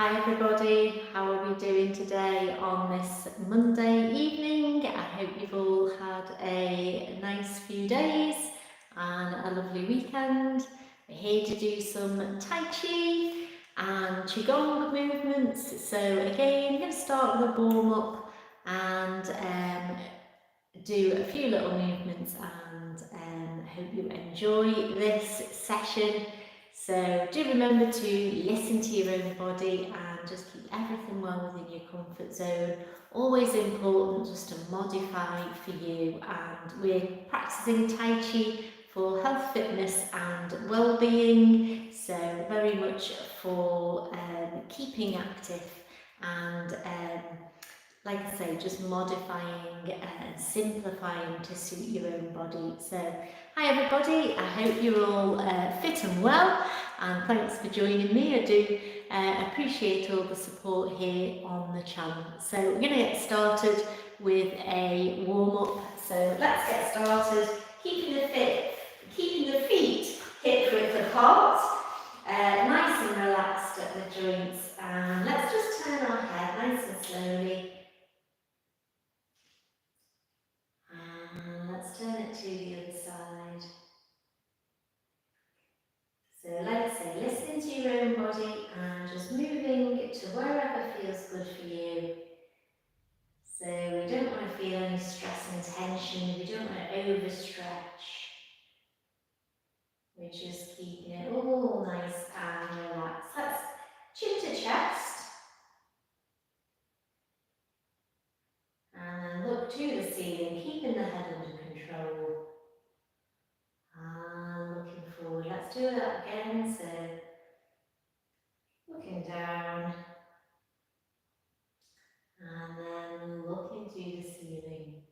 Hi everybody, how are we doing today on this Monday evening? I hope you've all had a nice few days and a lovely weekend. We're here to do some Tai Chi and Qigong movements. So again, I'm going to start with a warm up and do a few little movements and hope you enjoy this session. So do remember to listen to your own body and just keep everything well within your comfort zone. Always important just to modify for you, and we're practicing Tai Chi for health, fitness and well-being, so very much for keeping active and like I say, just modifying and simplifying to suit your own body. So, hi everybody, I hope you're all fit and well, and thanks for joining me. I do appreciate all the support here on the channel. So, we're going to get started with a warm up. So, let's get started. Keeping the feet hip width apart, nice and relaxed at the joints, and let's just turn our head nice and slowly. Let's turn it to the other side. So like I say, listening to your own body and just moving to wherever feels good for you. So we don't want to feel any stress and tension, we don't want to overstretch. We're just keeping it all nice and relaxed. Let's chin to chest. And then look to the ceiling, keeping the head under control. And looking forward. Let's do that again. So looking down and then looking to the ceiling.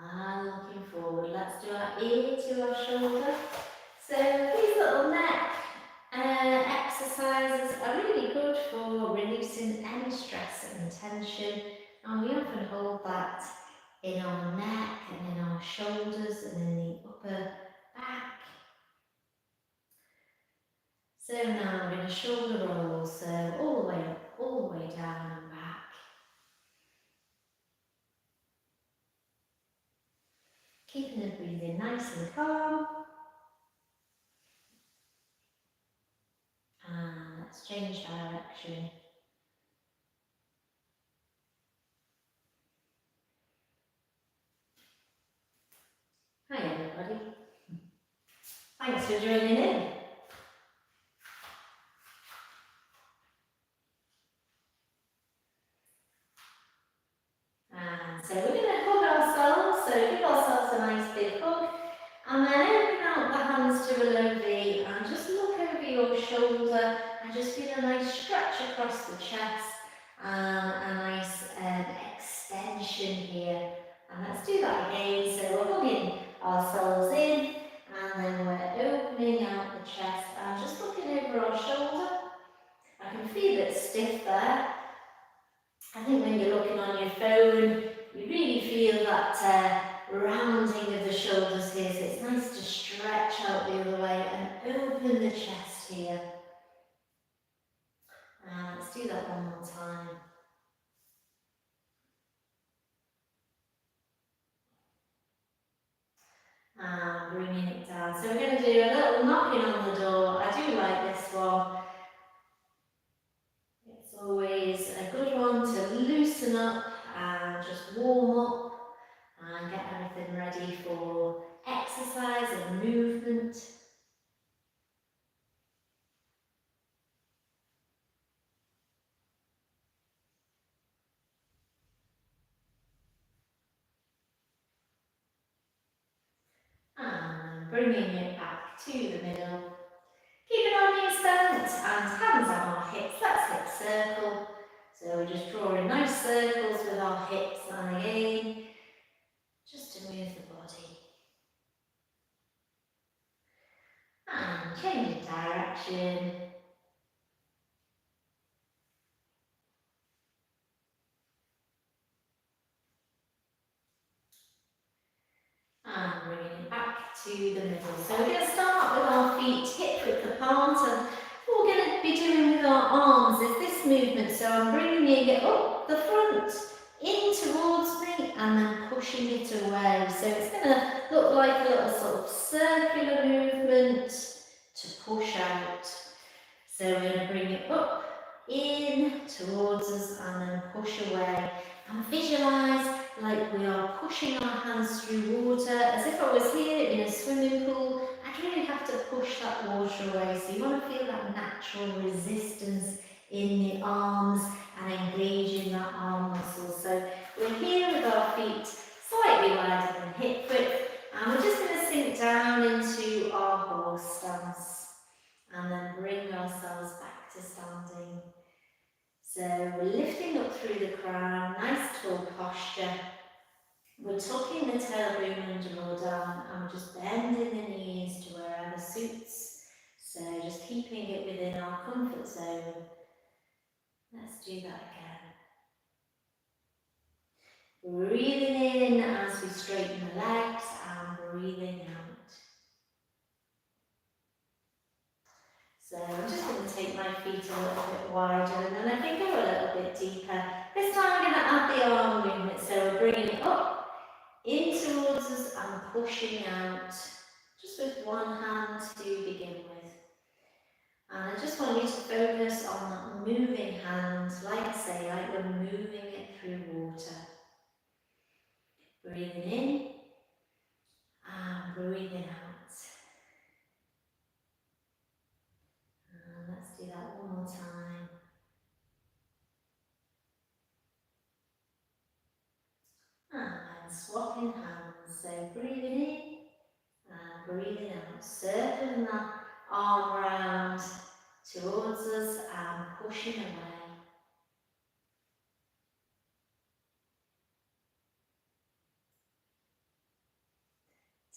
And looking forward. Let's do our ear to our shoulder. So these little neck exercises are really good for releasing any stress and tension. And we often hold that in our neck and in our shoulders and in the upper back. So now we're going to shoulder roll, so all the way up, all the way down and back. Keeping the breathing nice and calm. And let's change direction. Hi everybody. Thanks for joining in. And so we're going to hug ourselves, so give ourselves a nice big hug. And then open out the hands to a low V and just look over your shoulder and just feel a nice stretch across the chest and a nice extension here. And let's do that again. So we're hugging ourselves in and then we're opening out the chest and just looking over our shoulder. I can feel it stiff there. I think when you're looking on your phone, you really feel that rounding of the shoulders here, so it's nice to stretch out the other way and open the chest here. Let's do that one more time. And bringing it down. So we're going to do a little knocking on the door. I do like this one. It's always a good one to loosen up and just warm up and get everything ready for exercise and movement. And bringing it back to the middle. Keep an eye on your stance and hands on our hips. Let's hip circle. So we're just drawing nice circles with our hips, and again, just to move the body. And changing direction. And bringing it back to the middle. So we're going to start with our feet hip width apart, and what we're going to be doing with our arms is this movement. So I'm bringing it up the front, in towards me, and then pushing it away. So it's going to look like a little sort of circular movement to push out. So we're going to bring it up, in, towards us, and then push away. And visualise like we are pushing our hands through water, as if I was here in a swimming pool. I really have to push that water away. So you want to feel that natural resistance in the arms and engaging that arm muscle. So we're here with our feet slightly wider than hip width, and we're just going to sink down into our horse stance and then bring ourselves back to standing. So we're lifting up through the crown, nice tall posture. We're tucking the tailbone under or down, and we're just bending the knees to wherever suits. So just keeping it within our comfort zone. Let's do that again. Breathing in as we straighten the legs and breathing out. So I'm just going to take my feet a little bit wider, and then I can go a little bit deeper. This time I'm going to add the arm movement, so we're bringing it up, in towards us and pushing out, just with one hand to begin with. And I just want you to focus on that moving hand, like I say, like we're moving it through water. Breathing in and breathing out. And let's do that one more time. And swapping hands, so breathing in and breathing out, circling that arm round towards us and pushing away.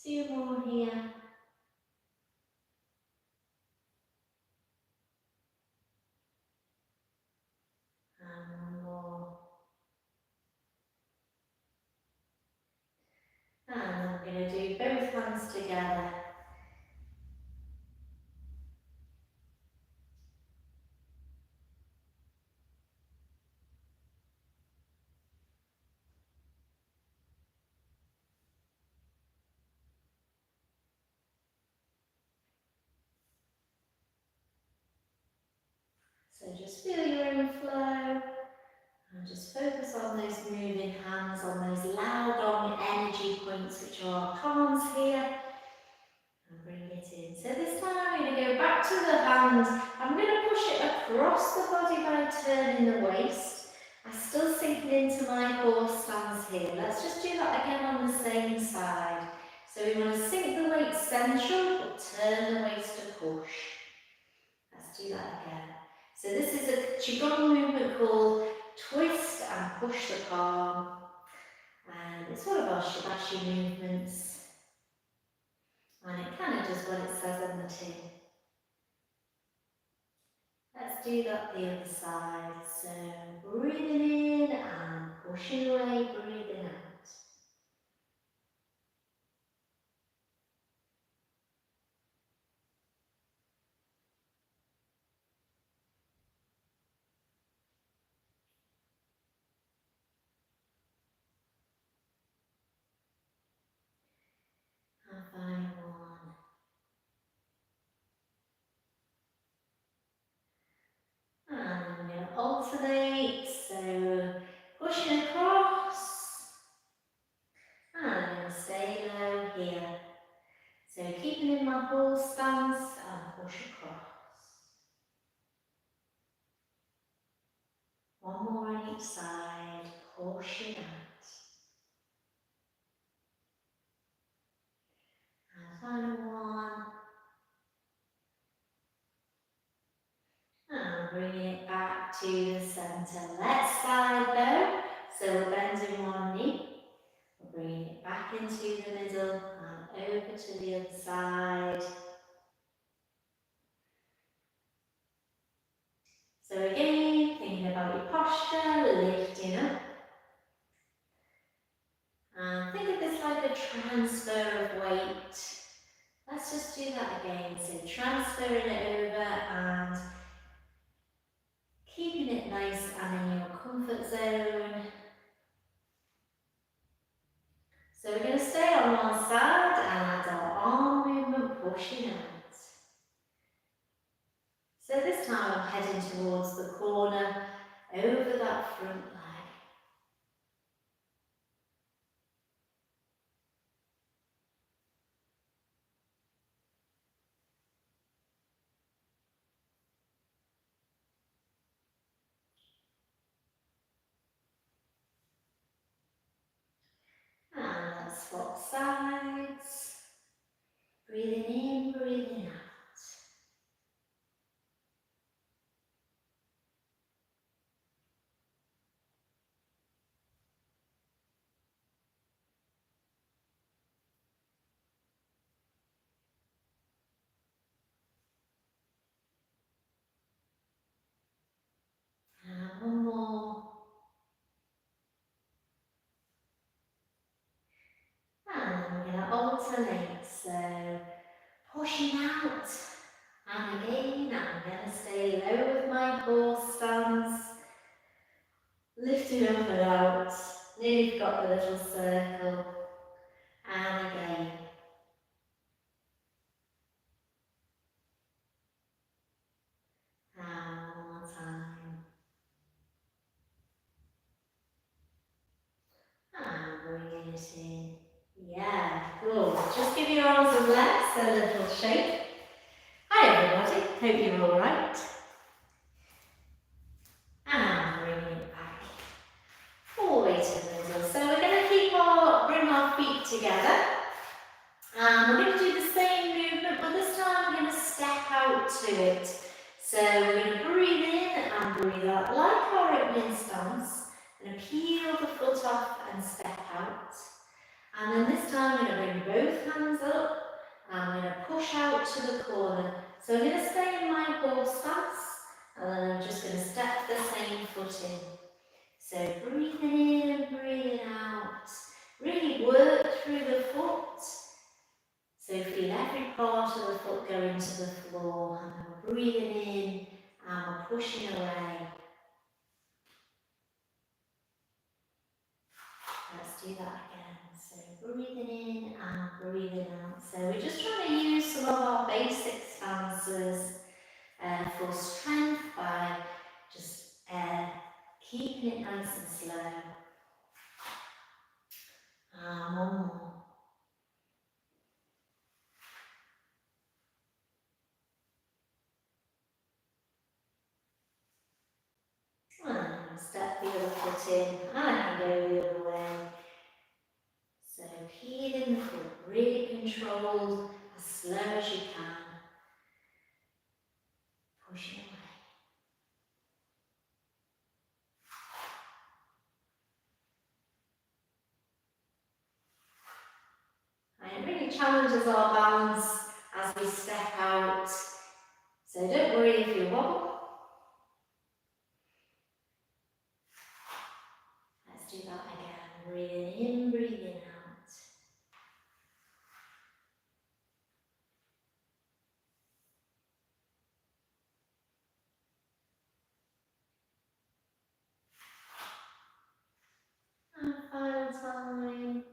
Two more here. And one more. And I'm going to do both hands together. So just feel your own flow and just focus on those moving hands, on those loud long energy points which are our palms here. And bring it in. So this time I'm going to go back to the hand. I'm going to push it across the body by turning the waist. I'm still sinking into my horse stance here. Let's just do that again on the same side. So we want to sink the weight central, but turn the waist to push. Let's do that again. So this is a Qigong movement called twist and push the palm. And it's one of our Shibashi movements. And it kind of does what it says on the tin. Let's do that the other side. So breathing in and pushing away, breathing out. And final one. And I'm going to alternate. So pushing across. And I'm going to stay low here. So keeping in my horse stance and push across. One more on each side, pushing out. And final one. And bringing it back to the centre. Let's slide though. So we're bending one knee. We're bringing it back into the middle and over to the other side. So again, thinking about your posture, lifting up. And think of this like a transfer of weight. Let's just do that again. So transferring it over and it nice and in your comfort zone. So we're going to stay on one side and add our arm movement, pushing out. So this time I'm heading towards the corner, over that front leg. And let's swap sides. Breathing in, breathing out. And one more. And we're going to alternate. So pushing out. And again, I'm going to stay low with my horse stance. Lifting up and out. Nearly got the little circle. And again. And one more time. And bringing it in. Yeah, good. Just give your arms and legs a little shake. Hi everybody, hope you're all right. And bringing it back all the way to the middle. So we're going to bring our feet together. And we're going to do the same movement, but this time we're going to step out to it. So we're going to breathe in and breathe out like our opening stance. And peel the foot off and step out. And then this time I'm going to bring both hands up. And I'm going to push out to the corner. So I'm going to stay in my horse stance. And then I'm just going to step the same foot in. So breathing in and breathing out. Really work through the foot. So feel every part of the foot going to the floor. And we're breathing in and we're pushing away. Let's do that again. So breathing in and breathing out. So we're just trying to use some of our basic stances for strength by just keeping it nice and slow. And one more. And step the other foot in and I can go the other way. So peeling the foot, really controlled, as slow as you can. Pushing away. And it really challenges our balance as we step out. So don't worry if you wobble. Let's do that again. Breathing in, breathing out. And final time.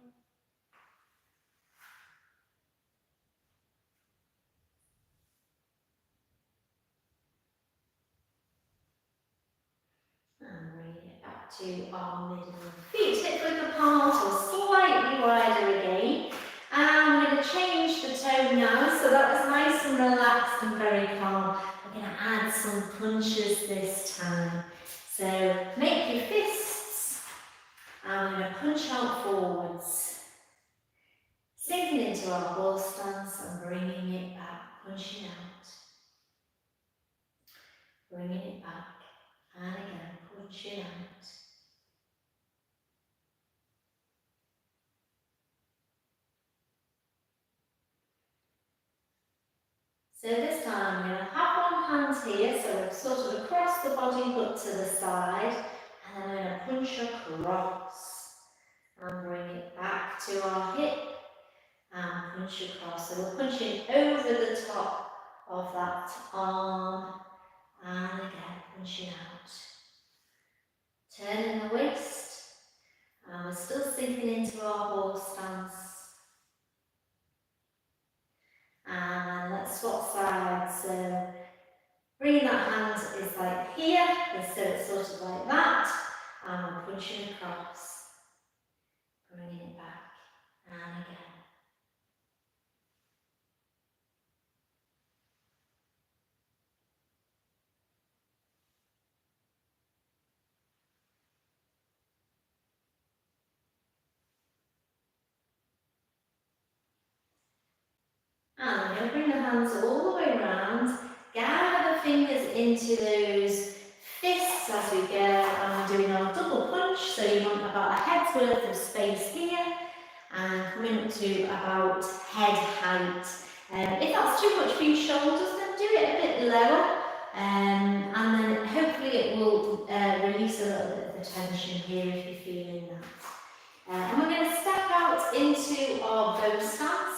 And bring it back to our middle. Feet hip width apart or slightly wider again. And we're going to change the tone now, so that was nice and relaxed and very calm. We're going to add some punches this time. So make your fists, and we're going to punch out forwards. Sinking into our horse stance and bringing it back, punching out. Bringing it back, and again, punching out. So this time I'm going to have one hand here, so we're sort of across the body but to the side, and then I'm going to punch across and bring it back to our hip and punch across. So we're punching over the top of that arm and again punching out. Turning the waist, and we're still sinking into our horse stance. And let's swap sides. So bringing that hand is like here, so it's sort of like that, and we're punching across, bringing it back, and again. And I'm going to bring the hands all the way around, gather the fingers into those fists as we go, and we're doing our double punch, so you want about a head's worth of space here, and coming up to about head height. If that's too much for your shoulders, then do it a bit lower, and then hopefully it will release a little bit of the tension here if you're feeling that. And we're going to step out into our bow stance,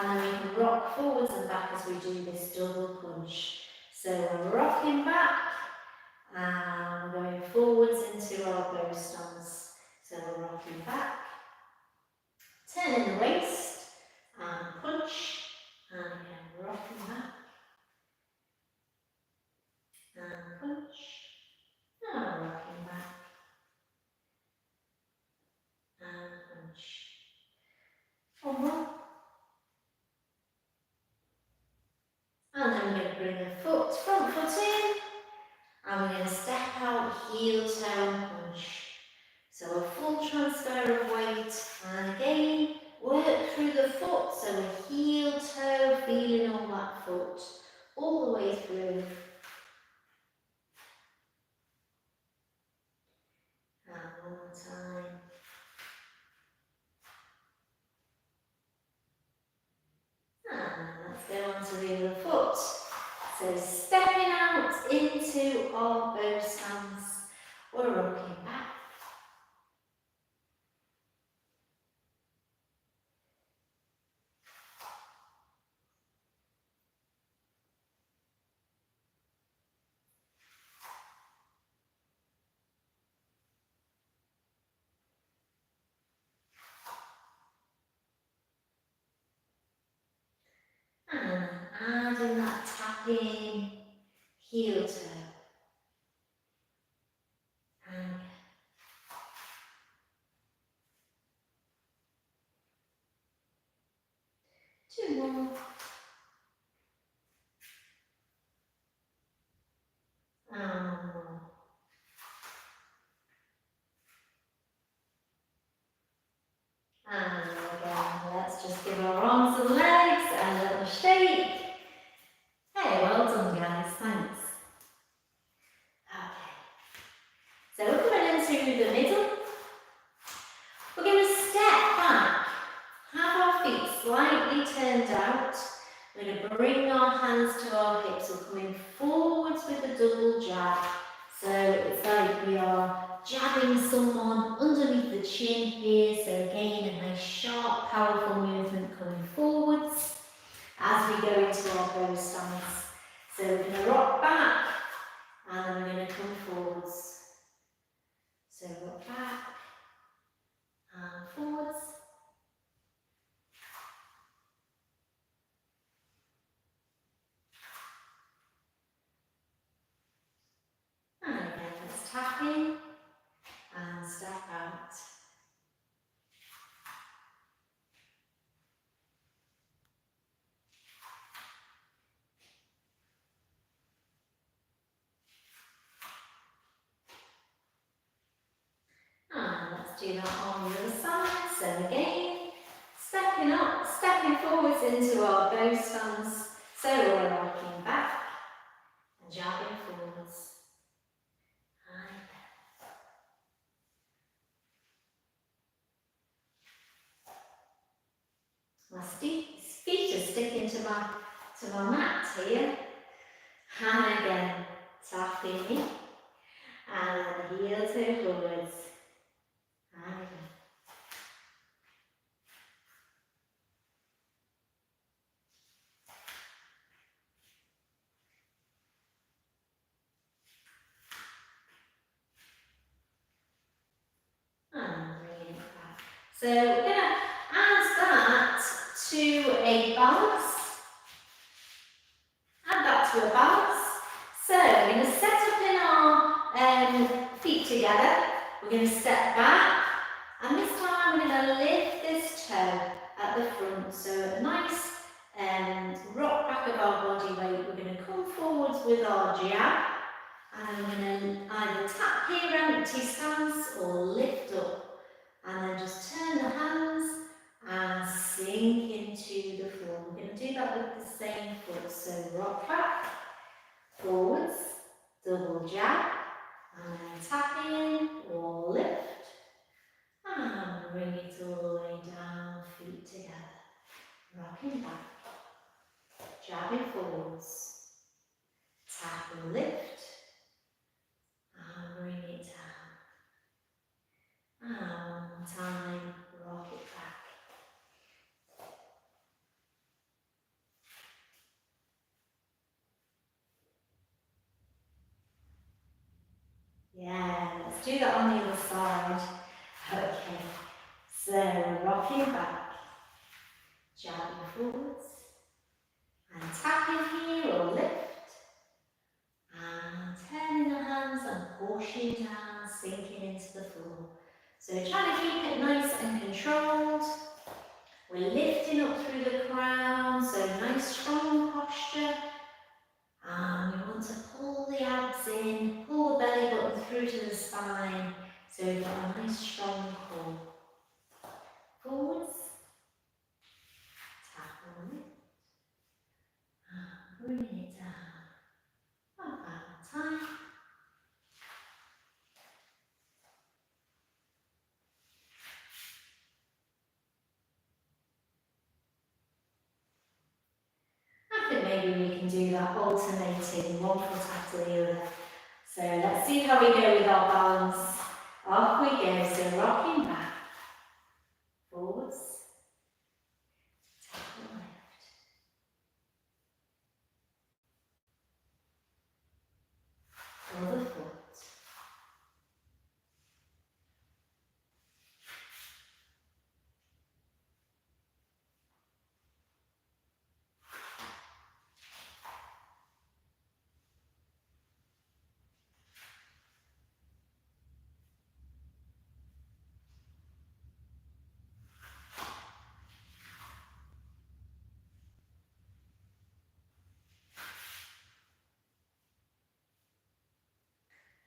and then we can rock forwards and back as we do this double punch. So we're rocking back and going forwards into our bow stance. So we're rocking back, turning the waist and punch, and again rocking back and punch, and rocking back and punch. One more. And then we're going to bring the front foot in, and we're going to step out, heel, toe, and punch. So a full transfer of weight, and again, work through the foot, so a heel, toe, feeling on that foot, all the way through. And one more time. And let's go on to the other foot. So stepping out into our bow stance, we're rocking back. And adding that tapping heel toe. And two more. And one more. And again, let's just give our arms and legs a little shake. Hey, well done guys, thanks. Okay, so we're coming into the middle. We're going to step back, have our feet slightly turned out. We're going to bring our hands to our hips. We're coming forwards with a double jab. So it's like we are jabbing someone underneath the chin here. So again, a nice sharp, powerful movement coming forwards as we go into our bow stance. So we're going to rock back and then we're going to come forwards. So rock back and forwards. And again, let's tap in and step out. And let's do that on the other side. So again, stepping up, stepping forwards into our bow stance. So we're rocking back and jabbing forwards. My feet are sticking to my mat here. And again, tapping in. And heel to forwards. And again. So we're going to add that to a balance. Add that to a balance. So we're going to set up in our feet together. We're going to step back, and this time we're going to lift this toe at the front. So a nice rock back of our body weight. We're going to come forwards with our jab, and we're going to either tap here, empty stance, or lift up. And then just turn the hands and sink into the floor. We're going to do that with the same foot. So rock back, forwards, double jab, and then tap in or lift. And bring it all the way down, feet together. Rocking back, jabbing forwards, tap and lift, and bring it down. And one more time, rock it back. Yeah, let's do that on the other side. Okay, so rocking back, jabbing forwards, and tapping here or lift, and turning the hands and pushing down, sinking into the floor. So try to keep it nice and controlled. We're lifting up through the crown, so nice strong posture. And we want to pull the abs in, pull the belly button through to the spine, so we've got a nice strong core. Forwards, tap on it, and bring it down. One final time. I think maybe we can do that alternating one foot after the other. So let's see how we go with our balance. Off we go, so rocking back, forwards, tap and lift. Other foot.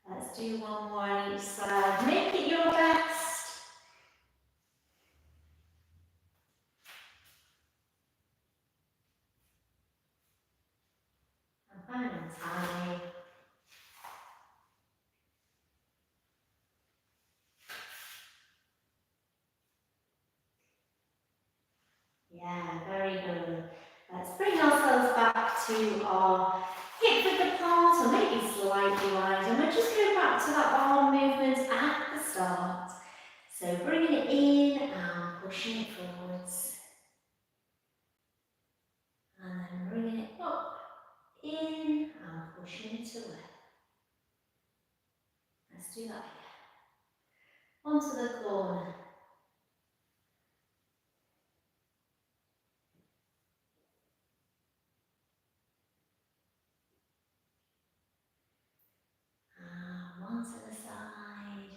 Let's do one more on each side. Make it your best. And final time. Yeah, very good. Let's bring ourselves back to our hip width apart, or maybe slightly wide, and we'll just go back to that arm movement at the start. So bringing it in and pushing it forwards. And then bringing it up, in and pushing it away. Let's do that again. Onto the corner. And one to the side.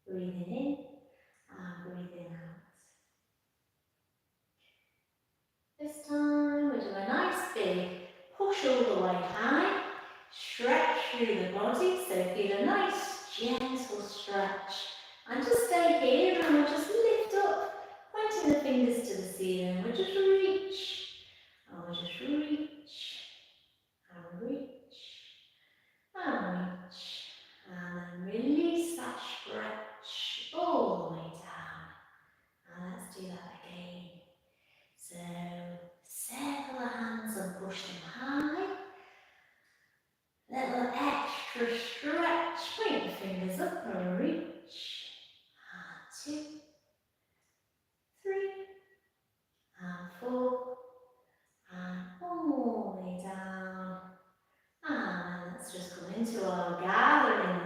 Breathing in and breathing out. This time we do a nice big push all the way high, stretch through the body, so feel a nice gentle stretch. And just stay here and we'll just lift up, pointing the fingers to the ceiling. We'll just reach, and we'll just reach, and reach, and reach. And then release that stretch all the way down. And let's do that again. So circle the hands and push them high. Little extra stretch. Point the fingers up and reach. And 2, 3, and 4,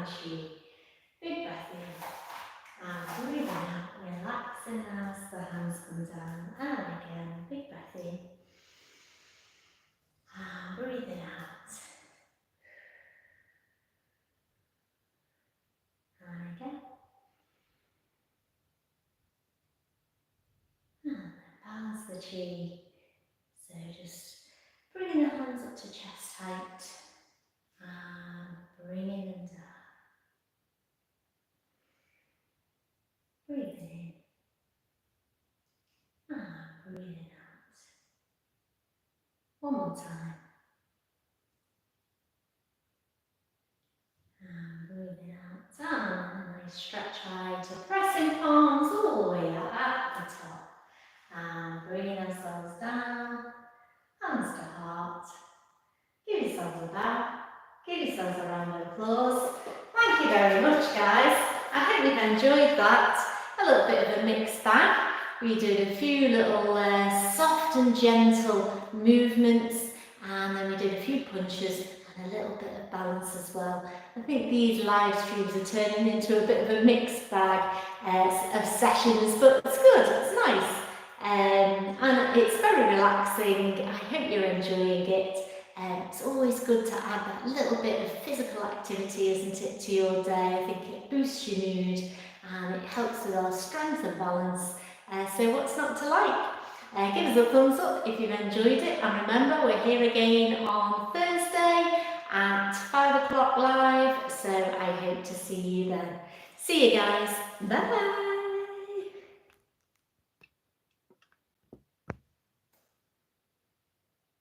TaiChi. Big breath in and breathing out, relaxing as the hands come down. And again, big breath in and breathing out. And again. And then balance the chi. So just bringing the hands up to chest height and bringing them down. Breathing in and breathing out. One more time. And breathing out. And a nice stretch right to pressing palms all the way up at the top. And bringing ourselves down. Hands to heart. Give yourselves a bow. Give yourselves a round of applause. Thank you very much, guys. I hope you've enjoyed that. A little bit of a mixed bag. We did a few little soft and gentle movements, and then we did a few punches and a little bit of balance as well. I think these live streams are turning into a bit of a mixed bag of sessions, but it's good, it's nice. And it's very relaxing. I hope you're enjoying it. It's always good to add that little bit of physical activity, isn't it, to your day. I think it boosts your mood and it helps with our strength and balance. So what's not to like? Give us a thumbs up if you've enjoyed it. And remember, we're here again on Thursday at 5 o'clock live. So I hope to see you then. See you guys. Bye bye.